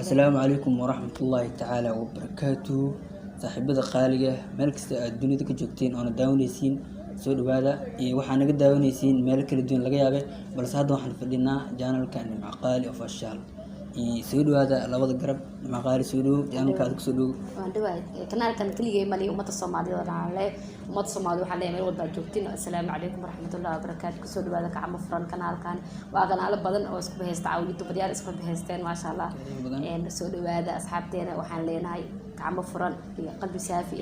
السلام عليكم ورحمة الله تعالى وبركاته. صاحبada qaaliga meel kasta aad dunida ka joogteen oo daawanaysiin soo dhawaada waxaan naga daawanaysiin meel kala duwan laga yaabay balse hadda waxaan fadhinaa channelka Nimco Qaali Official soo dhawaada labada garab Nimco Qaali soo dhaw channelka aad ku soo dhaw waan dhawaad kanaalkan kaliya mali umada Soomaaliyeed aan leeyahay umada Soomaaliyeed waxaan leeyahay meel walba joogtiin assalaamu calaykum waraxmatullaahi wabarakaatuh soo dhawaada gacmo furan kanaalkan waa kanaalo badan oo isku bahaysta YouTube diyaar isku bahaysteen ma sha Allah soo dhawaada asxaabteena waxaan leenahay gacmo furan iyo qalbi saafi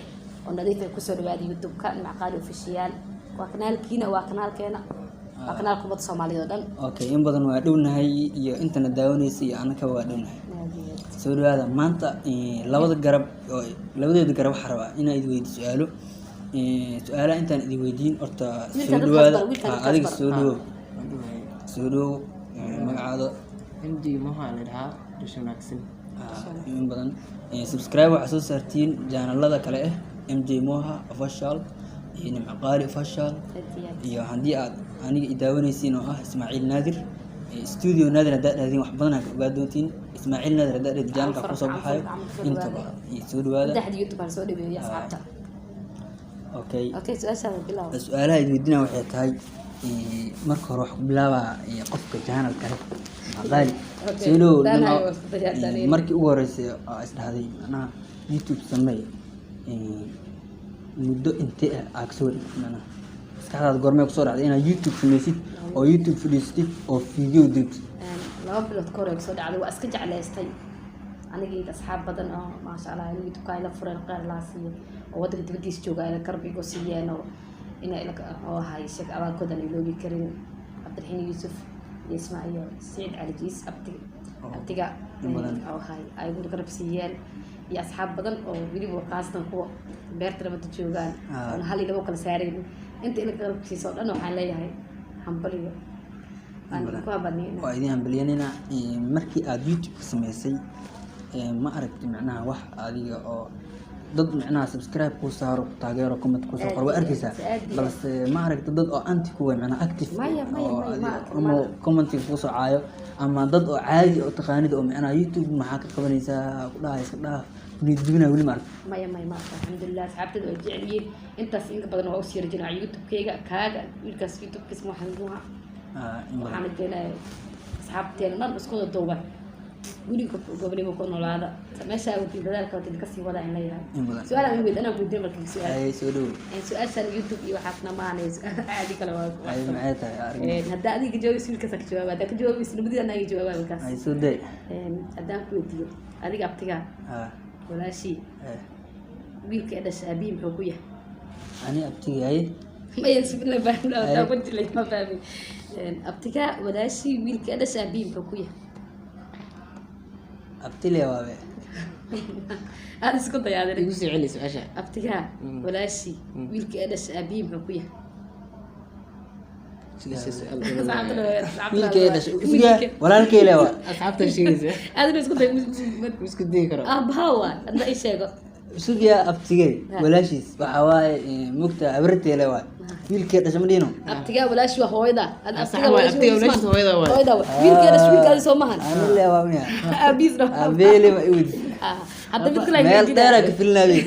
oo nadiif ah ku soo dhawaada YouTube-ka Nimco Qaali Official waa kanaalkiina waa kanaalkeena waa kanaalka umada Soomaaliyeed oo dhan okay in badan waa dhownahay iyo intana daawanaysa iyo anaka waa dhownahay soo dhawaada maanta labada garab oo labadeeda garab waxa rabaa in ay weydiiso su'aalaha intaan idin weydiin horta soo dhawaada adiga soo dhaw magacaada MD Moha la dhahaa Dushanaksin in badan subscribe waxa soo saartiin channelada kale MD Moha Official iyo Nimco Qaali Official iyo hadii aad aniga idaawanaysiin oo ah Ismaaciil Naadir studio Naadir hadii wax badan ka ogaa doontiin Ismaaciil Naadir hadii channelka ku soo baxayo inta soo dhawaada dadka YouTube aan soo dhaweeyay asxaabta okay su'aalaha weydiina waxay tahay marka hore wax ku bilaaba qofka channelka Qaali soo dhaw markii ugu horeysay isdhaxday ana YouTube sameey muddo intee aad soo dhigtana maskaxdaada goormee ku soo dhacday inaad YouTube sameysid oo YouTube fadhiistid oo video dirtid laba bilood ka hor soo dhacday waa iska jeclaystay anigii asxaab badan oo ma sha Allah YouTube ka ila furan qaar la siiyay oo wadada dibadiis jooga ila karbigo siiyeen oo inay oo hay shaq abaalkooda loogi karin Abdulrahim Yusuf Ismaaciil Said Ali Jiis abtiga oo hay ay ugu garab siiyeen iyo asxaab badan oo waliba qaastan kuwa beerta labada joogaan oo hal iyo labo kala saareen inta ila qalbkiisa dhan waxaan leeyahay hambaliyo aan ku habanina waa idin hambaliyana markii aad YouTube sameysay ma aragti macnaha wax adiga oo dad macnaha subscribe ku saaro taageero comment ku soo qor waa arkaysaa balse ma aragti dad oo anti kuwa macnaha active ama comment ku soo caayo ama dad oo caadi oo taqaanid oo macnaha YouTube maxaa ka qabanaysaa ku dhahay iska dhaaf nidibina wali ma alxamdulillah asxaabtada oo jeceliin intaas in badan oo sii rajinaa YouTube-kayga kaaga wiilkaas YouTube-kiisa waxaan jecelahay asxaabteena dhan isku duuban guriga gobolnimo ku noolaada meesha uu dadaalka wada ka sii wada in la yahay su'aalaha ay weydana ku diin markii su'aasha YouTube iyo waxaasna maanayso aadi kala waa ay maxay tahay hadda adiga jawaab silka ka jawaab hadda ka jawaab isnimada anaga jawaab kaas ay soo day hadda ku weydiiyo adiga abtiga walaashi wiilka dhashay abiim wuxuu ku yahay ani abtigay ma yasbila baan la wajilay ma fahmi abtiga walaashi wiilka dhashay abiim wuxuu ku yahay abtile waabe aad isku dayaaday igu soo celi su'aasha abtiga walaashi wiilka dhashay abiim wuxuu ku yahay wiilka dhashay walaalkay leewa asxaabta sheegaysa aad isku day karo abawa hadda ay sheego sugiya abtigay walaashiis waxa waaye mugta abarteele waa wiilkii dhashay madino abtiga walaashi waa hooyada abtiga walaashi hooyada wiilkii dhashay wiilkaas soo mahan anile waa miya abis no abeli ma iwid hadda mid kale meel dheer ka filnaabi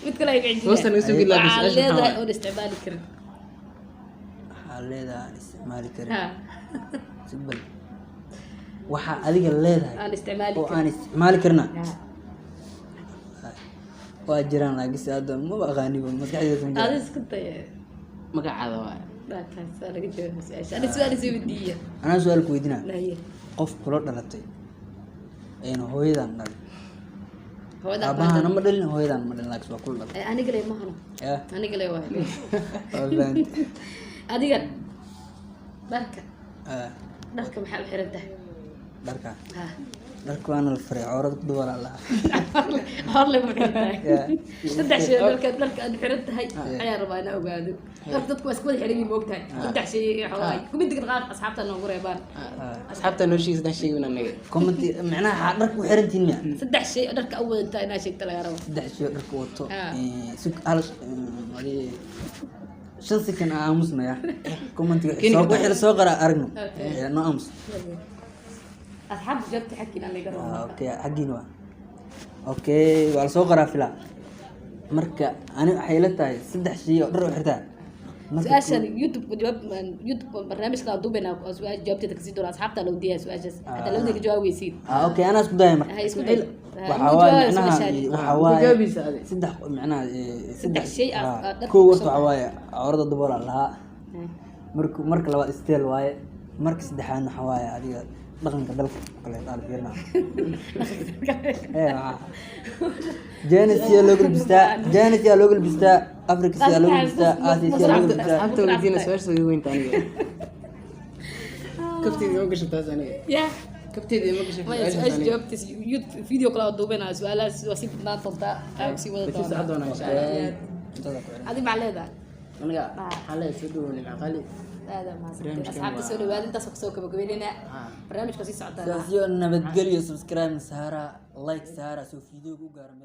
mid kale ay ciidin hoosan isu bilaabay leedahay oo isticmaali karin leedahay isticmaali karin sibal waxa adiga leedahay oo aan isticmaali karna waa jiraan laakiin hadda ma aqaani maskaxdayda ma aad isku day magacaada waa dadkaas laga jawaab su'aal soo weydiiyo ana su'aal ku weydiina qof kula dhalatay hooyadan dhalay hooyadan ma dhalin hooyadan ma dhalin laakiin waa kula dhalatay aniga leh ma hano aniga leh waa adiga dharka maxaa u xiran tahay dharka waana la faray coorad ku dawala la horle ma xirantahay saddex shay dharka aad xiran tahay ayaa rabaa inaan ogaado dadku waa isku wada xiran yihiin moogtahay saddex shay xoolaay kuma digin qaar asxaabta noogu reebaan asxaabta noo sheegay saddex shay wana naga comment macnaha dharka u xiran tiina saddex shay dharka u wadanta inaa sheegta laga rabo saddex shay dharka wato sug hal shan second aamusnaya comment soo qara aragno no aamus asxaab joogta xagina la garo okay xagiin waa okay waa soo qoraa fila marka ani waxay la tahay saddex shay oo dhar u xirtaa su-aashan youtube jawaab youtube barnaamijka duubena su-aal jawaabteeda kasii doona asxaabta loo diyaa su-aashaas hadda labadii jawaab weysiin okay ana isku dayay marka hay isku day waxa waaye waxa waaye jawaabiisa ade saddex macnaha saddex shay koo waxa waxa awrada daboola lahaa marka labaad steel waaye marka saddexaad waxa waaye adiga dhaqanka dalka kale aan fiirna جانسيا لوجل بستا جانسيا لوجل بستا أفريقيا لوجل بستا آسيا لوجل بستا asxaabta weydiina su-aasha ugu weynta aniga kabteedii ma gasho taas aniga ya kabteedii ma gasho ما يسألش جاوبت فيديو كلا دوبنا سؤال وسيب ما تنطع أمسي ولا bisi sacadoona insha allah هذه معلقة aniga waxaa la soo dhawoonay macaqali هذا ما صدق أصحاب تسوي بعد أنت سوق بقبلنا برنامج كسي سعدان سياسيون نبتقلي سبسكرايب سهرة لايك سهرة سو فيديو وقارن